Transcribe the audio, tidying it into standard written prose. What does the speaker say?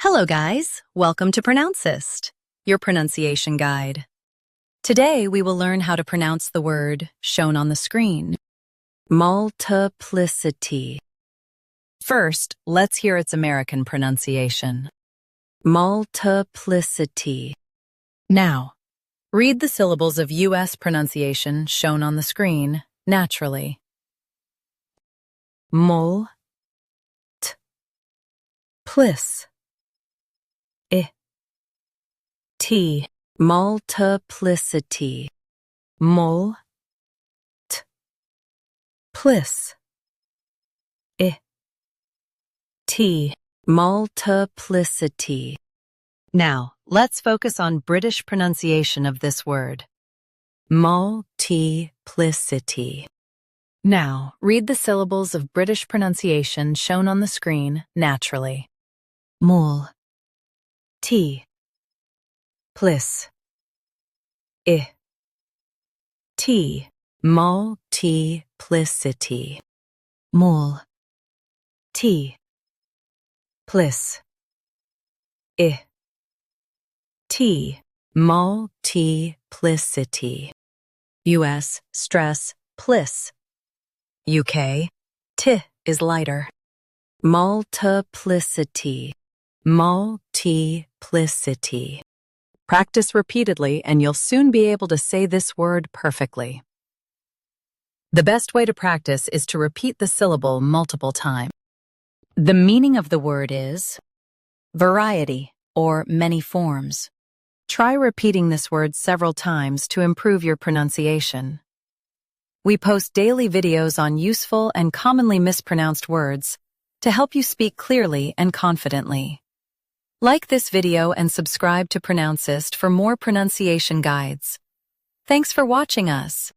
Hello guys, welcome to Pronouncist, your pronunciation guide. Today we will learn how to pronounce the word shown on the screen, multiplicity. First, let's hear its American pronunciation. Multiplicity. Now, read the syllables of U.S. pronunciation shown on the screen naturally. Mul, t, plis, I, t, multiplicity. Mul, t, plis, I, t, multiplicity. Now, let's focus on British pronunciation of this word. Multiplicity. Now, read the syllables of British pronunciation shown on the screen naturally. Mul, t, plis, I, t, multiplicity. Mul, t, plis, I, t, multiplicity. U.S. stress plis. UK, t is lighter. Multiplicity. Multiplicity. Practice repeatedly and you'll soon be able to say this word perfectly. The best way to practice is to repeat the syllable multiple times. The meaning of the word is variety or many forms. Try repeating this word several times to improve your pronunciation. We post daily videos on useful and commonly mispronounced words to help you speak clearly and confidently. Like this video and subscribe to Pronouncist for more pronunciation guides. Thanks for watching us.